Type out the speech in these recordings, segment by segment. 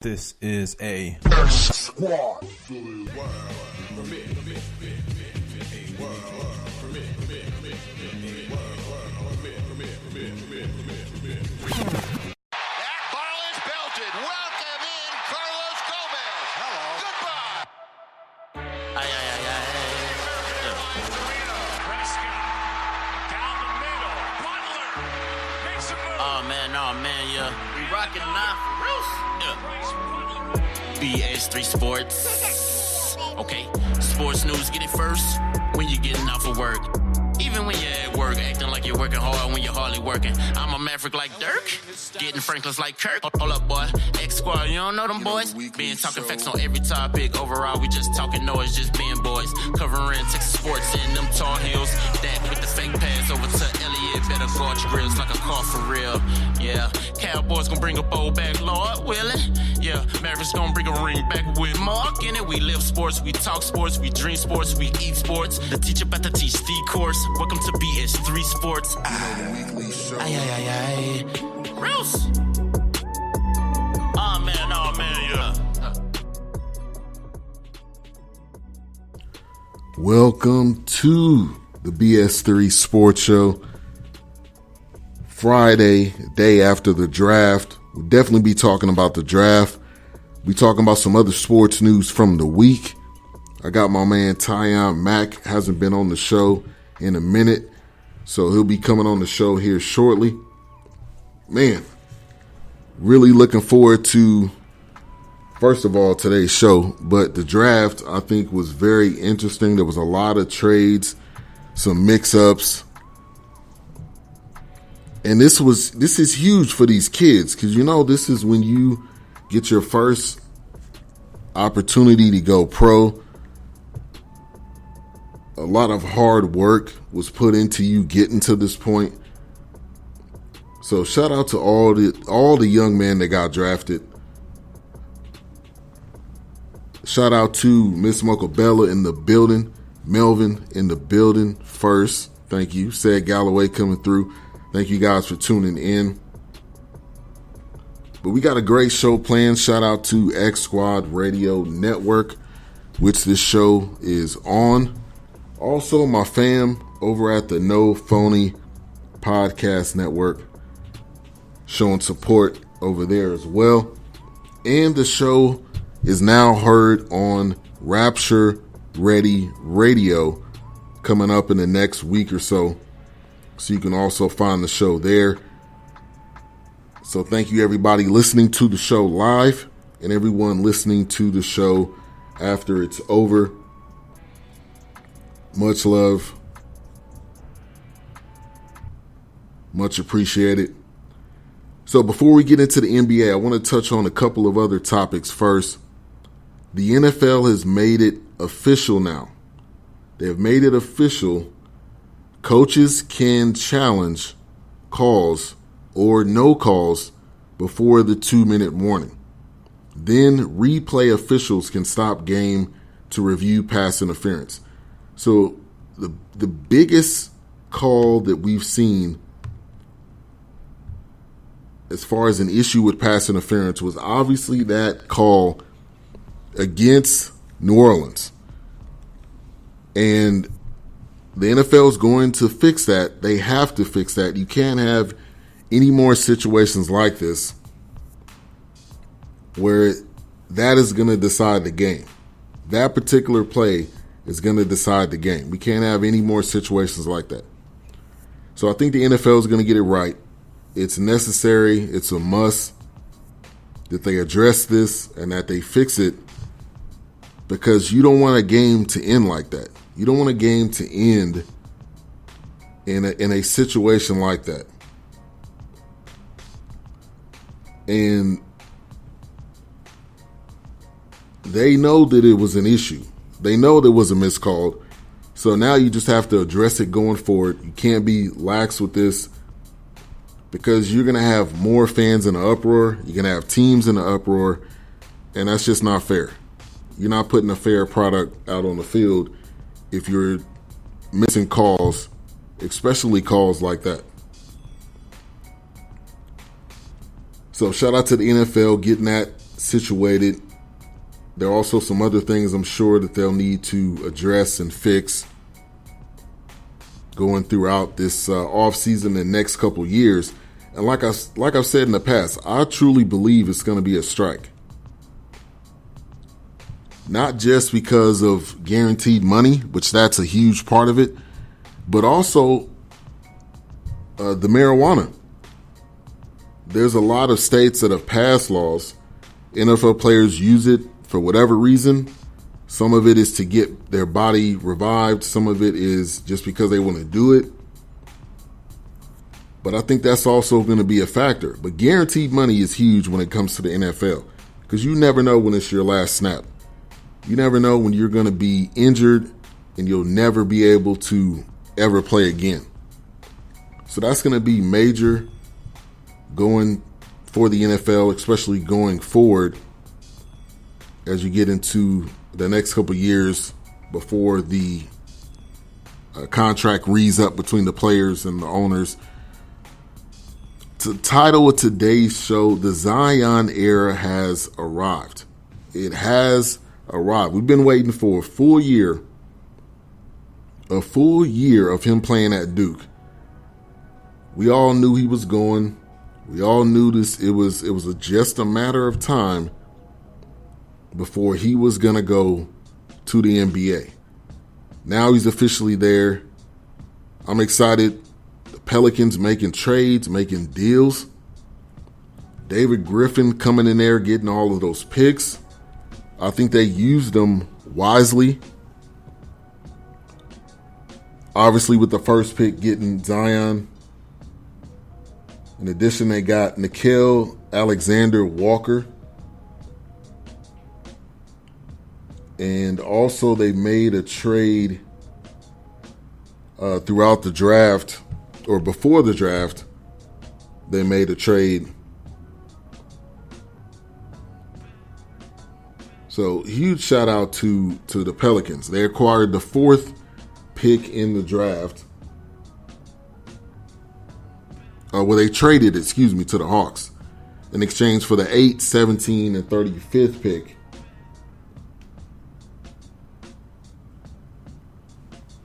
This is a Squad. That ball is belted. Welcome in Carlos Gomez. Hello. Goodbye. Ay, ay, ay, ay. Prescott down the middle. Butler makes a move. Oh man, yeah. We rocking now for real. Yeah. BS3 Sports. Okay, sports news, get it first when you're getting off of work. Even when you're at work, acting like you're working hard when you're hardly working. I'm a maverick like Dirk, getting Franklins like Kirk. Hold up, boy. X Squad, you don't know them boys? Being talking facts on every topic. Overall, we just talking noise, just being boys. Covering Texas sports in them tall hills. That with the fake pass over to Elliott. Better guard your grills like a car for real. Yeah, Cowboys gonna bring a bowl back, Lord willing. Yeah, Mavericks gonna bring a ring back with Mark in it. We live sports, we talk sports, we dream sports, we eat sports. The teacher about to teach the course. Welcome to BS3 Sports. Ay. Rouse. Oh man, yeah. Welcome to the BS3 Sports Show. Friday, day after the draft. We'll definitely be talking about the draft. We'll be talking about some other sports news from the week. I got my man Tyjun Mack, hasn't been on the show in a minute, so he'll be coming on the show here shortly. Man, really looking forward to, first of all, today's show, but the draft I think was very interesting. There was a lot of trades, some mix-ups, and this is huge for these kids because, you know, this is when you get your first opportunity to go pro. A lot of hard work was put into you getting to this point. So shout out to all the young men that got drafted. Shout out to Miss Mokobella in the building, Melvin in the building first. Thank you. Said Galloway coming through. Thank you guys for tuning in. But we got a great show planned. Shout out to X Squad Radio Network, which this show is on. Also, my fam over at the No Phony Podcast Network showing support over there as well. And the show is now heard on Rapture Ready Radio coming up in the next week or so. So you can also find the show there. So thank you everybody listening to the show live and everyone listening to the show after it's over. Much love. Much appreciated. So before we get into the NBA, I want to touch on a couple of other topics first. The NFL has made it official now. They have made it official. Coaches can challenge calls or no calls before the 2-minute warning. Then replay officials can stop game to review pass interference. So the biggest call that we've seen as far as an issue with pass interference was obviously that call against New Orleans. And the NFL is going to fix that. They have to fix that. You can't have any more situations like this where that is going to decide the game. That particular play is going to decide the game. We can't have any more situations like that. So I think the NFL is going to get it right. It's necessary. It's a must that they address this and that they fix it, because you don't want a game to end like that. You don't want a game to end in a situation like that. And they know that it was an issue. They know there was a missed call. So now you just have to address it going forward. You can't be lax with this, because you're going to have more fans in an uproar. You're going to have teams in an uproar. And that's just not fair. You're not putting a fair product out on the field if you're missing calls, especially calls like that. So shout out to the NFL getting that situated. There are also some other things I'm sure that they'll need to address and fix going throughout this offseason and next couple years. And like I've said in the past, I truly believe it's going to be a strike. Not just because of guaranteed money, which that's a huge part of it, but also the marijuana. There's a lot of states that have passed laws. NFL players use it for whatever reason. Some of it is to get their body revived. Some of it is just because they want to do it. But I think that's also going to be a factor. But guaranteed money is huge when it comes to the NFL because you never know when it's your last snap. You never know when you're going to be injured and you'll never be able to ever play again. So that's going to be major going for the NFL, especially going forward as you get into the next couple of years before the contract rees up between the players and the owners. The title of today's show, The Zion Era Has Arrived. It has arrived. We've been waiting for a full year of him playing at Duke. We all knew he was going. We all knew this. It was just a matter of time before he was going to go to the NBA. Now he's officially there. I'm excited. The Pelicans making trades, making deals. David Griffin coming in there, getting all of those picks. I think they used them wisely. Obviously, with the first pick, getting Zion. In addition, they got Nickeil Alexander-Walker. And also they made a trade throughout the draft, or before the draft, they made a trade. So huge shout out to the Pelicans. They acquired the 4th pick in the draft. They traded, to the Hawks in exchange for the 8, 17, and 35th pick.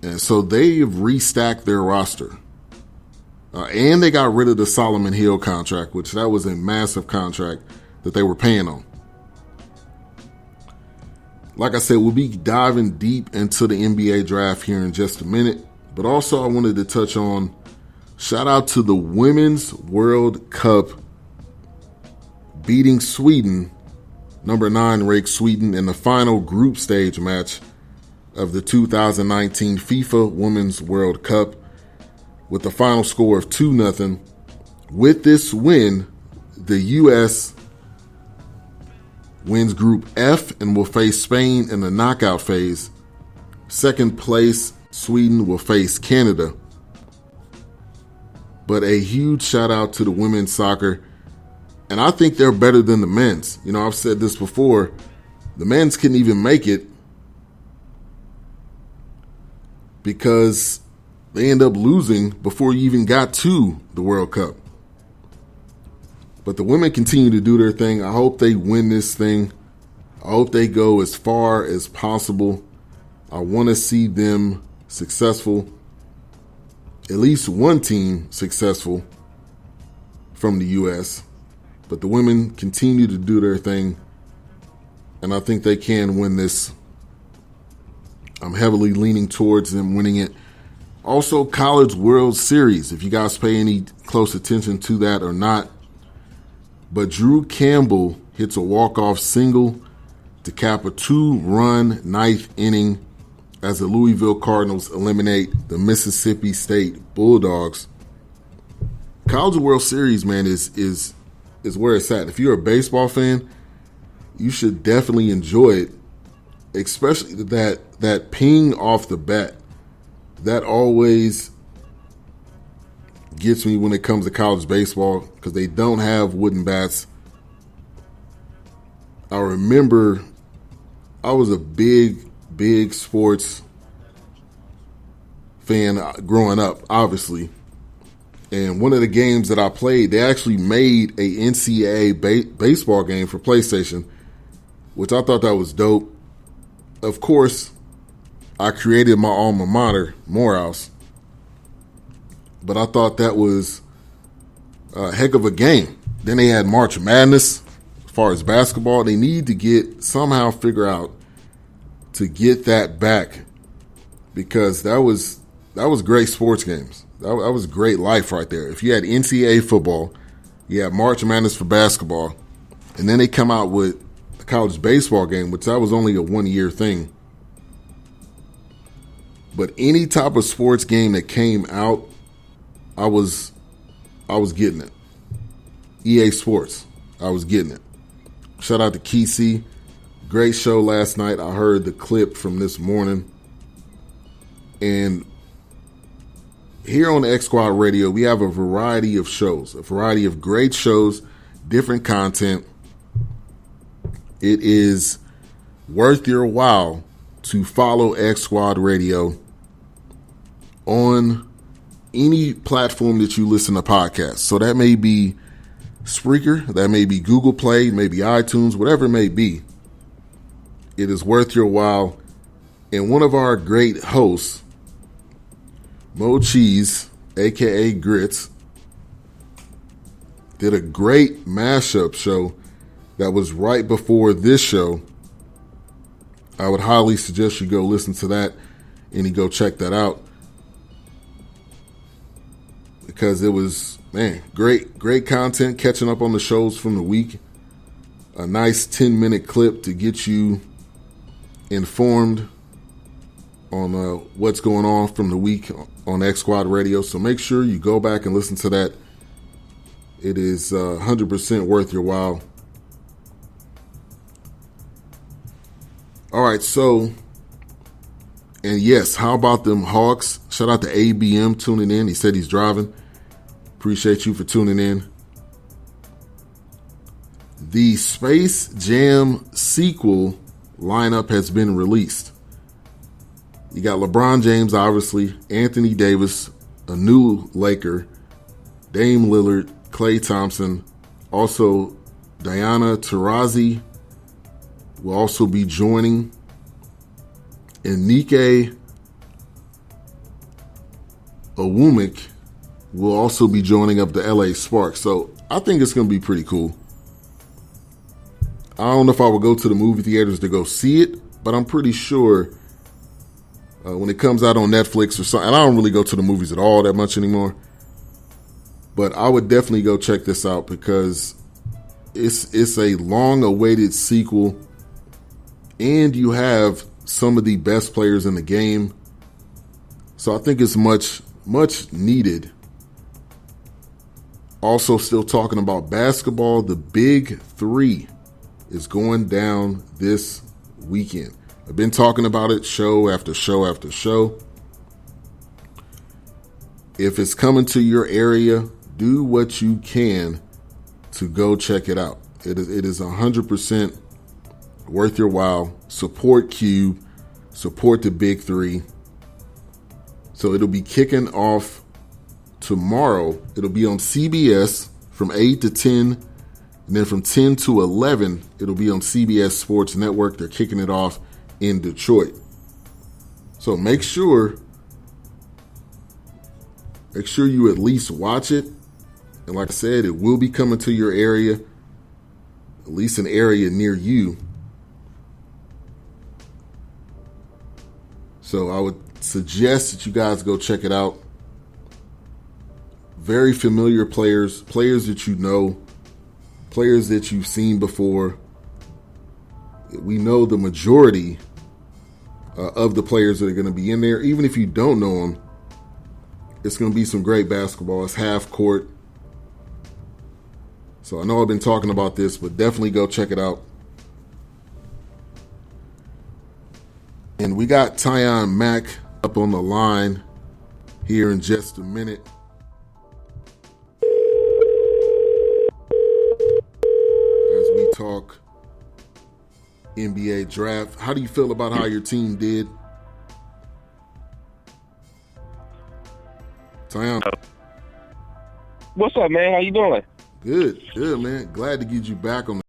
And so they've restacked their roster. And they got rid of the Solomon Hill contract, which that was a massive contract that they were paying on. Like I said, we'll be diving deep into the NBA draft here in just a minute. But also I wanted to touch on, shout out to the Women's World Cup beating Sweden, number 9 ranked Sweden, in the final group stage match of the 2019 FIFA Women's World Cup with the final score of 2-0. With this win, the U.S. wins Group F and will face Spain in the knockout phase. Second place, Sweden will face Canada. But a huge shout out to the women's soccer. And I think they're better than the men's. You know, I've said this before. The men's couldn't even make it because they end up losing before you even got to the World Cup. But the women continue to do their thing. I hope they win this thing. I hope they go as far as possible. I want to see them successful. At least one team successful from the U.S. But the women continue to do their thing. And I think they can win this. I'm heavily leaning towards them winning it. Also, College World Series, if you guys pay any close attention to that or not. But Drew Campbell hits a walk-off single to cap a 2-run 9th inning as the Louisville Cardinals eliminate the Mississippi State Bulldogs. College World Series, man, is where it's at. If you're a baseball fan, you should definitely enjoy it, especially that ping off the bat. That always gets me when it comes to college baseball because they don't have wooden bats. I remember I was a big sports fan growing up, obviously. And one of the games that I played, they actually made a NCAA baseball game for PlayStation, which I thought that was dope. Of course, I created my alma mater, Morehouse, but I thought that was a heck of a game. Then they had March Madness. As far as basketball, they need to somehow figure out to get that back, because that was great sports games. That was great life right there. If you had NCAA football, you had March Madness for basketball, and then they come out with a college baseball game, which that was only a 1-year thing. But any type of sports game that came out, I was getting it. EA Sports, I was getting it. Shout out to Kesey. Great show last night. I heard the clip from this morning. And here on the X Squad Radio, we have a variety of shows, a variety of great shows, different content. It is worth your while to follow X Squad Radio on any platform that you listen to podcasts. So that may be Spreaker, that may be Google Play, maybe iTunes, whatever it may be. It is worth your while. And one of our great hosts, Mo Cheese, a.k.a. Grits, did a great mashup show that was right before this show. I would highly suggest you go listen to that and you go check that out, because it was, great content, catching up on the shows from the week. A nice 10-minute clip to get you informed on what's going on from the week on X Squad Radio. So make sure you go back and listen to that. It is 100% worth your while. All right, so, and yes, how about them Hawks? Shout out to ABM tuning in. He said he's driving. Appreciate you for tuning in. The Space Jam sequel lineup has been released. You got LeBron James, obviously, Anthony Davis, a new Laker, Dame Lillard, Klay Thompson, also Diana Taurasi will also be joining, and Nike Awumik will also be joining up the LA Sparks. So I think it's going to be pretty cool. I don't know if I will go to the movie theaters to go see it, but I'm pretty sure when it comes out on Netflix or something, and I don't really go to the movies at all that much anymore, but I would definitely go check this out, because it's a long-awaited sequel, and you have some of the best players in the game. So I think it's much, much needed. Also, still talking about basketball, the Big 3 is going down this weekend. I've been talking about it show after show after show. If it's coming to your area, do what you can to go check it out. It is 100% worth your while. Support Cube, support the Big 3. So it'll be kicking off tomorrow. It'll be on CBS from 8 to 10. And then from 10 to 11, it'll be on CBS Sports Network. They're kicking it off in Detroit. So make sure you at least watch it. And like I said, it will be coming to your area, at least an area near you. So I would suggest that you guys go check it out. Very familiar players that you know, players that you've seen before. We know the majority of the players that are going to be in there. Even if you don't know them, it's going to be some great basketball. It's half court. So I know I've been talking about this, but definitely go check it out. And we got Tyjun Mack up on the line here in just a minute. As we talk NBA draft. How do you feel about how your team did? Tyjun. What's up, man? How you doing? Good, man. Glad to get you back on